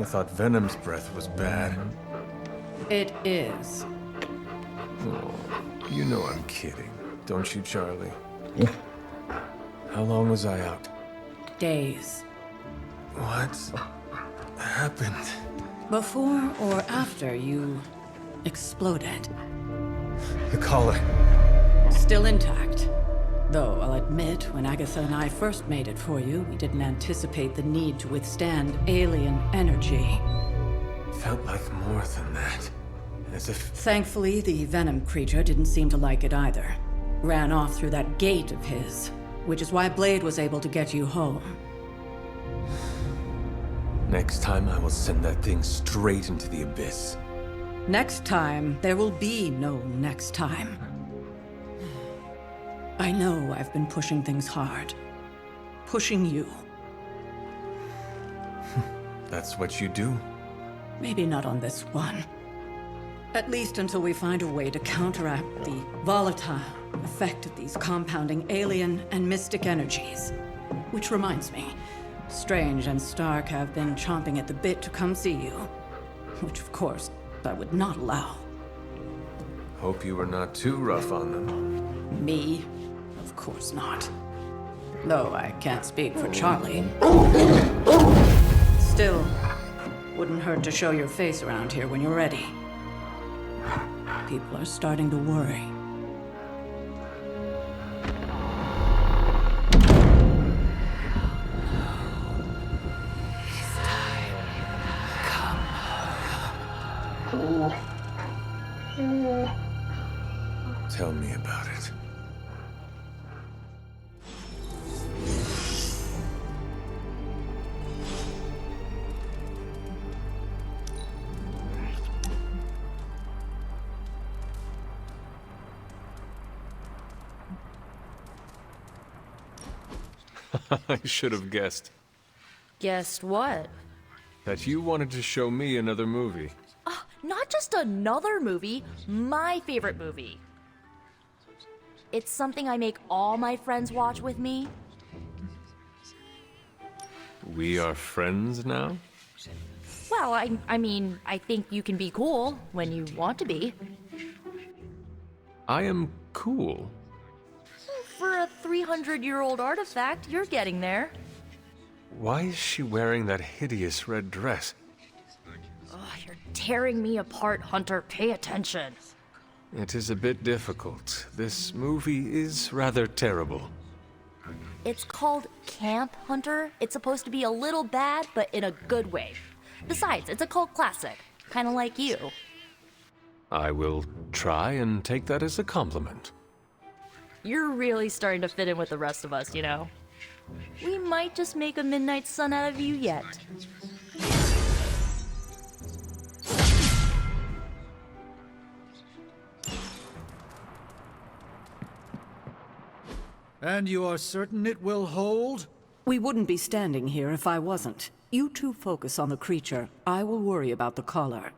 I thought Venom's breath was bad. It is. Oh, you know I'm kidding, don't you, Charlie? How long was I out? Days. What happened? Before or after you exploded. The collar. Still intact. Though I'll admit, when Agatha and I first made it for you, we didn't anticipate the need to withstand alien energy. Felt like more than that. As if... Thankfully, the Venom creature didn't seem to like it either. Ran off through that gate of his, which is why Blade was able to get you home. Next time I will send that thing straight into the abyss. Next time, there will be no next time. I know I've been pushing things hard. Pushing you. That's what you do? Maybe not on this one. At least until we find a way to counteract the volatile effect of these compounding alien and mystic energies. Which reminds me, Strange and Stark have been chomping at the bit to come see you. Which, of course, I would not allow. Hope you were not too rough on them. Me? Of course not. Though I can't speak for Charlie. Still, wouldn't hurt to show your face around here when you're ready. People are starting to worry. It's time. Come. Tell me about it. I should have guessed. Guessed what? That you wanted to show me another movie. Not just another movie, my favorite movie. It's something I make all my friends watch with me. We are friends now? Well, I mean, I think you can be cool when you want to be. I am cool. For a 300-year-old artifact, you're getting there. Why is she wearing that hideous red dress? Oh, you're tearing me apart, Hunter. Pay attention. It is a bit difficult. This movie is rather terrible. It's called Camp, Hunter. It's supposed to be a little bad, but in a good way. Besides, it's a cult classic. Kind of like you. I will try and take that as a compliment. You're really starting to fit in with the rest of us, you know? We might just make a midnight sun out of you yet. And you are certain it will hold? We wouldn't be standing here if I wasn't. You two focus on the creature. I will worry about the collar.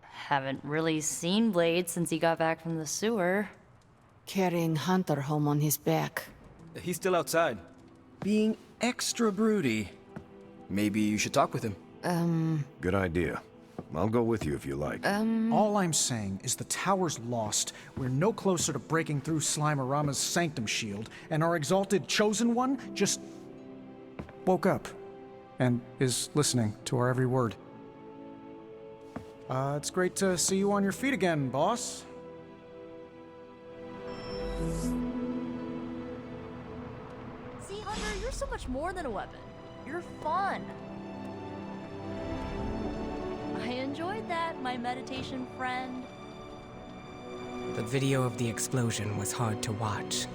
Haven't really seen Blade since he got back from the sewer. Carrying Hunter home on his back. He's still outside. Being extra broody. Maybe you should talk with him. Good idea. I'll go with you if you like. All I'm saying is the tower's lost. We're no closer to breaking through Slimerama's sanctum shield, and our exalted chosen one just woke up and is listening to our every word. It's great to see you on your feet again, boss. See, Hunter, you're so much more than a weapon. You're fun. I enjoyed that, my meditation friend. The video of the explosion was hard to watch.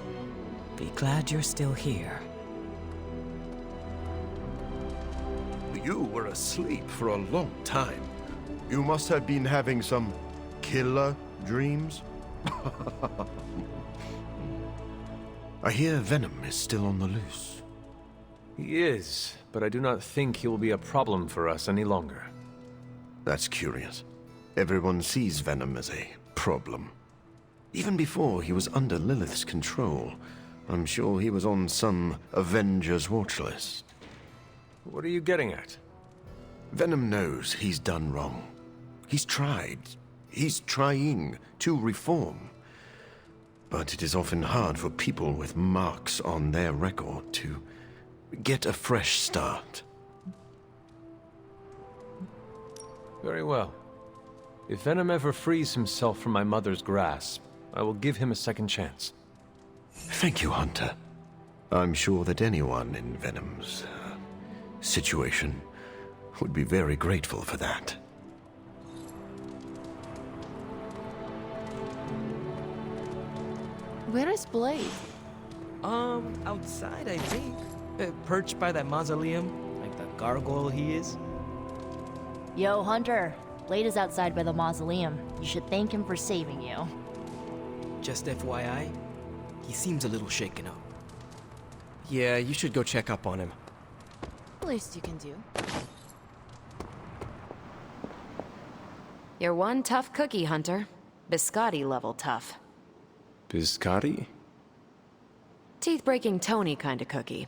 Be glad you're still here. You were asleep for a long time. You must have been having some killer dreams. I hear Venom is still on the loose. He is, but I do not think he will be a problem for us any longer. That's curious. Everyone sees Venom as a problem. Even before he was under Lilith's control, I'm sure he was on some Avengers watch list. What are you getting at? Venom knows he's done wrong. He's tried. He's trying to reform. But it is often hard for people with marks on their record to get a fresh start. Very well. If Venom ever frees himself from my mother's grasp, I will give him a second chance. Thank you, Hunter. I'm sure that anyone in Venom's situation would be very grateful for that. Where is Blade? Outside, I think. Perched by that mausoleum, like the gargoyle he is. Yo, Hunter. Blade is outside by the mausoleum. You should thank him for saving you. Just FYI, he seems a little shaken up. Yeah, you should go check up on him. Least you can do. You're one tough cookie, Hunter. Biscotti level tough. Biscotti? Teeth-breaking Tony kind of cookie.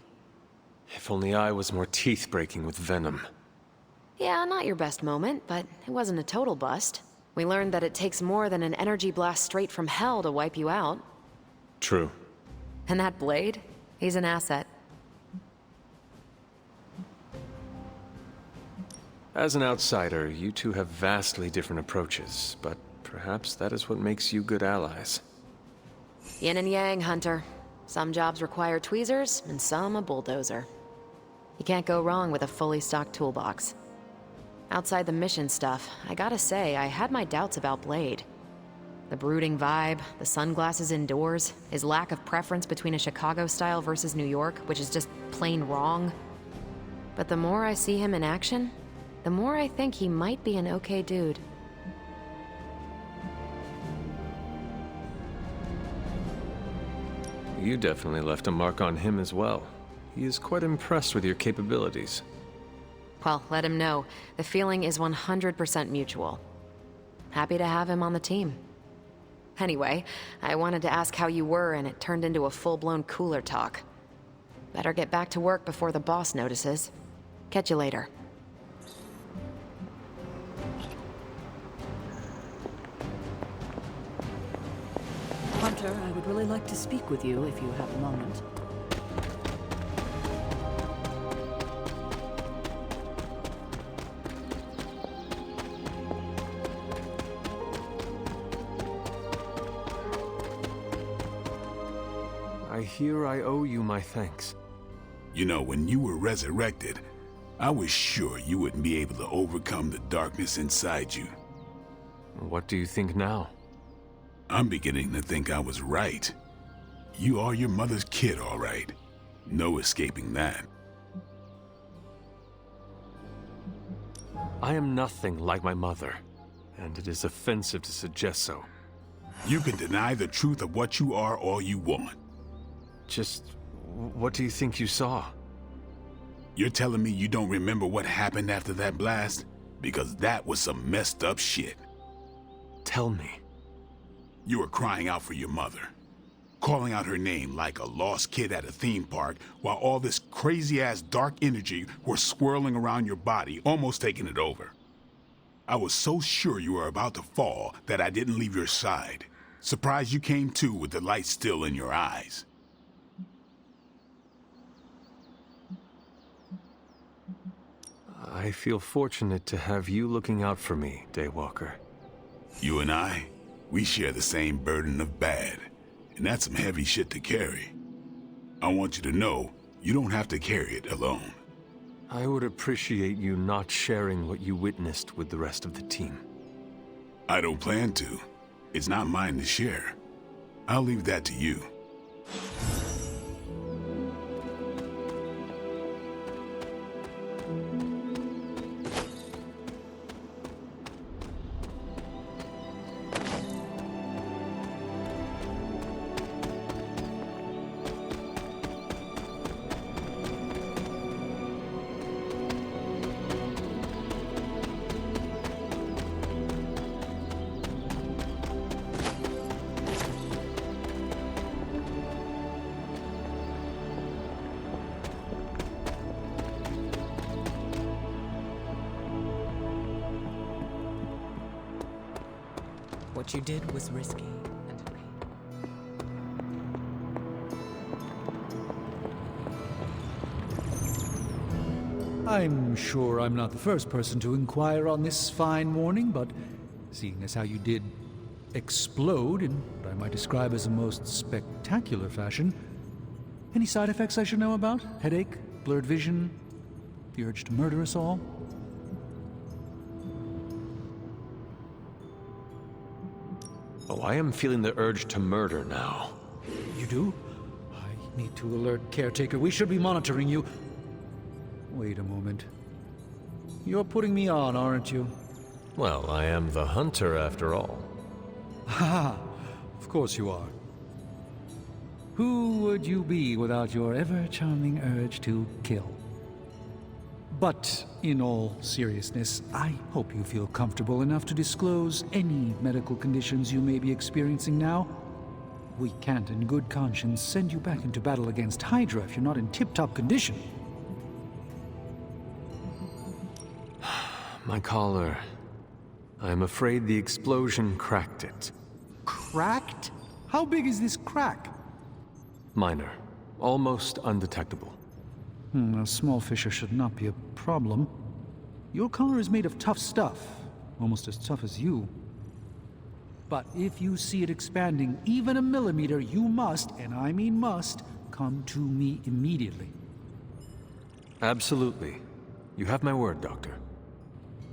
If only I was more teeth-breaking with Venom. Yeah, not your best moment, but it wasn't a total bust. We learned that it takes more than an energy blast straight from hell to wipe you out. True. And that Blade? He's an asset. As an outsider, you two have vastly different approaches, but perhaps that is what makes you good allies. Yin and yang, Hunter. Some jobs require tweezers, and some a bulldozer. You can't go wrong with a fully stocked toolbox. Outside the mission stuff, I gotta say, I had my doubts about Blade. The brooding vibe, the sunglasses indoors, his lack of preference between a Chicago style versus New York, which is just plain wrong. But the more I see him in action, the more I think he might be an okay dude. You definitely left a mark on him as well. He is quite impressed with your capabilities. Well, let him know. The feeling is 100% mutual. Happy to have him on the team. Anyway, I wanted to ask how you were, and it turned into a full-blown cooler talk. Better get back to work before the boss notices. Catch you later. Hunter, I would really like to speak with you if you have a moment. I hear I owe you my thanks. You know, when you were resurrected, I was sure you wouldn't be able to overcome the darkness inside you. What do you think now? I'm beginning to think I was right. You are your mother's kid, all right. No escaping that. I am nothing like my mother, and it is offensive to suggest so. You can deny the truth of what you are all you want. Just, what do you think you saw? You're telling me you don't remember what happened after that blast? Because that was some messed up shit. Tell me. You were crying out for your mother, calling out her name like a lost kid at a theme park, while all this crazy-ass dark energy was swirling around your body, almost taking it over. I was so sure you were about to fall that I didn't leave your side. Surprised you came to with the light still in your eyes. I feel fortunate to have you looking out for me, Daywalker. You and I, we share the same burden of bad, and that's some heavy shit to carry. I want you to know, you don't have to carry it alone. I would appreciate you not sharing what you witnessed with the rest of the team. I don't plan to. It's not mine to share. I'll leave that to you. What you did was risky and painful. I'm sure I'm not the first person to inquire on this fine morning, but seeing as how you did explode in what I might describe as a most spectacular fashion, any side effects I should know about? Headache? Blurred vision? The urge to murder us all? Oh, I am feeling the urge to murder now. You do? I need to alert Caretaker. We should be monitoring you. Wait a moment. You're putting me on, aren't you? Well, I am the hunter after all. Ha! Of course you are. Who would you be without your ever-charming urge to kill? But in all seriousness, I hope you feel comfortable enough to disclose any medical conditions you may be experiencing now. We can't in good conscience send you back into battle against Hydra if you're not in tip-top condition. My collar. I'm afraid the explosion cracked it. Cracked? How big is this crack? Minor. Almost undetectable. A small fissure should not be a problem. Your collar is made of tough stuff, almost as tough as you. But if you see it expanding even a millimeter, you must, and I mean must, come to me immediately. Absolutely. You have my word, Doctor.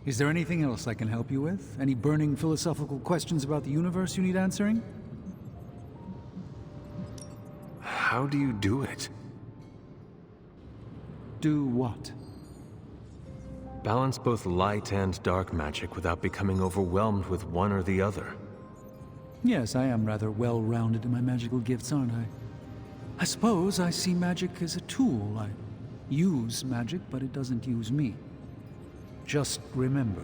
Is there anything else I can help you with? Any burning philosophical questions about the universe you need answering? How do you do it? Do what? Balance both light and dark magic without becoming overwhelmed with one or the other. Yes, I am rather well-rounded in my magical gifts, aren't I? I suppose I see magic as a tool. I use magic, but it doesn't use me. Just remember,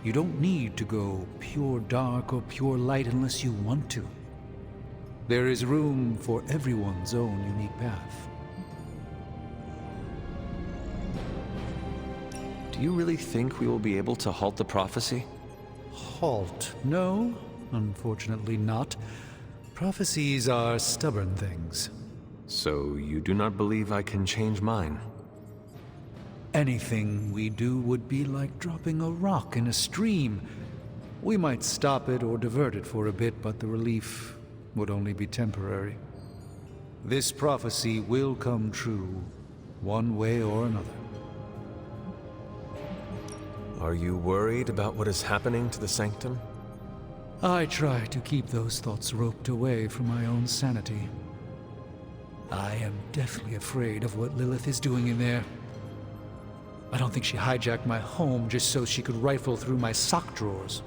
you don't need to go pure dark or pure light unless you want to. There is room for everyone's own unique path. Do you really think we will be able to halt the prophecy? Halt? No, unfortunately not. Prophecies are stubborn things. So you do not believe I can change mine? Anything we do would be like dropping a rock in a stream. We might stop it or divert it for a bit, but the relief would only be temporary. This prophecy will come true, one way or another. Are you worried about what is happening to the Sanctum? I try to keep those thoughts roped away from my own sanity. I am deathly afraid of what Lilith is doing in there. I don't think she hijacked my home just so she could rifle through my sock drawers.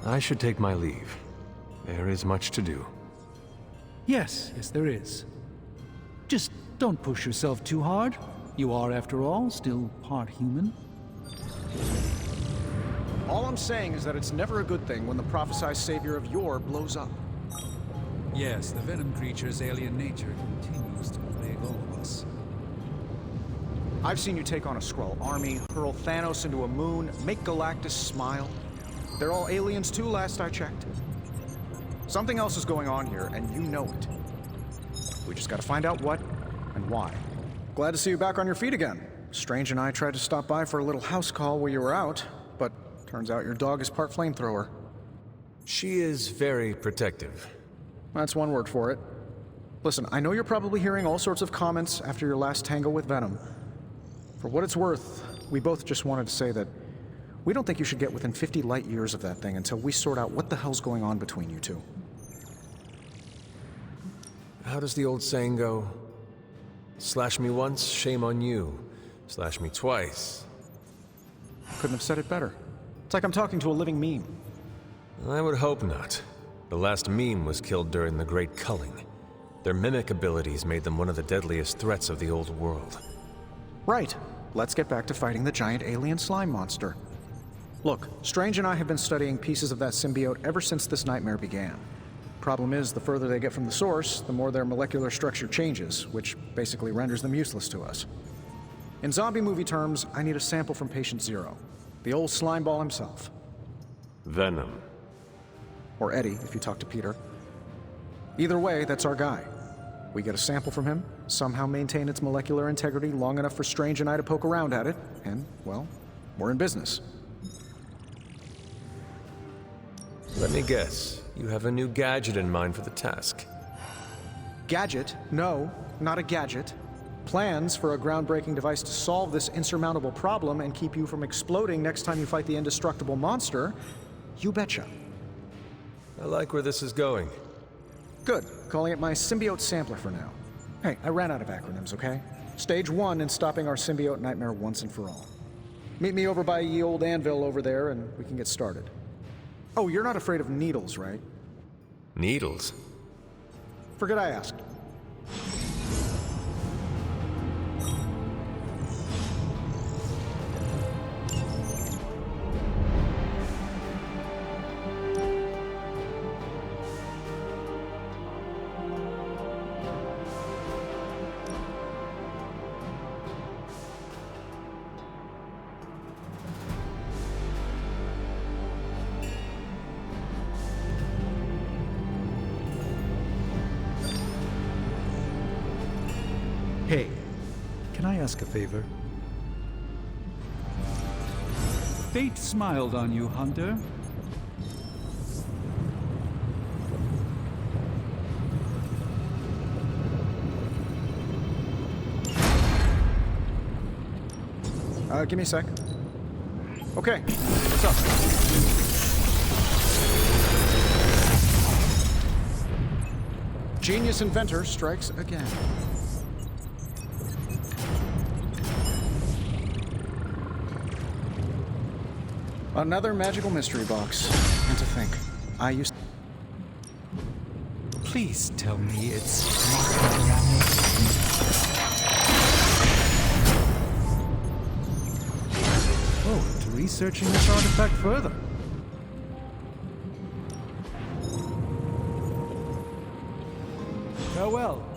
I should take my leave. There is much to do. Yes, there is. Just don't push yourself too hard. You are, after all, still part human. All I'm saying is that it's never a good thing when the prophesied savior of yore blows up. Yes, the Venom creature's alien nature continues to plague all of us. I've seen you take on a Skrull army, hurl Thanos into a moon, make Galactus smile. They're all aliens too, last I checked. Something else is going on here, and you know it. We just gotta find out what and why. Glad to see you back on your feet again. Strange and I tried to stop by for a little house call while you were out, but turns out your dog is part flamethrower. She is very protective. That's one word for it. Listen, I know you're probably hearing all sorts of comments after your last tangle with Venom. For what it's worth, we both just wanted to say that we don't think you should get within 50 light years of that thing until we sort out what the hell's going on between you two. How does the old saying go? Slash me once, shame on you. Slash me twice. Couldn't have said it better. It's like I'm talking to a living meme. I would hope not. The last meme was killed during the Great Culling. Their mimic abilities made them one of the deadliest threats of the old world. Right. Let's get back to fighting the giant alien slime monster. Look, Strange and I have been studying pieces of that symbiote ever since this nightmare began. Problem is, the further they get from the source, the more their molecular structure changes, which basically renders them useless to us. In zombie movie terms, I need a sample from Patient Zero, the old slime ball himself. Venom. Or Eddie, if you talk to Peter. Either way, that's our guy. We get a sample from him, somehow maintain its molecular integrity long enough for Strange and I to poke around at it, and, well, we're in business. Let me guess. You have a new gadget in mind for the task. Gadget? No, not a gadget. Plans for a groundbreaking device to solve this insurmountable problem and keep you from exploding next time you fight the indestructible monster? You betcha. I like where this is going. Good. Calling it my symbiote sampler for now. Hey, I ran out of acronyms, okay? Stage 1 in stopping our symbiote nightmare once and for all. Meet me over by ye old anvil over there and we can get started. Oh, you're not afraid of needles, right? Needles? Forget I asked. Hey, can I ask a favor? Fate smiled on you, Hunter. Give me a sec. Okay, what's up? Genius inventor strikes again. Another magical mystery box. And to think, I used... Please tell me it's not Oh, to researching this artifact further. Farewell.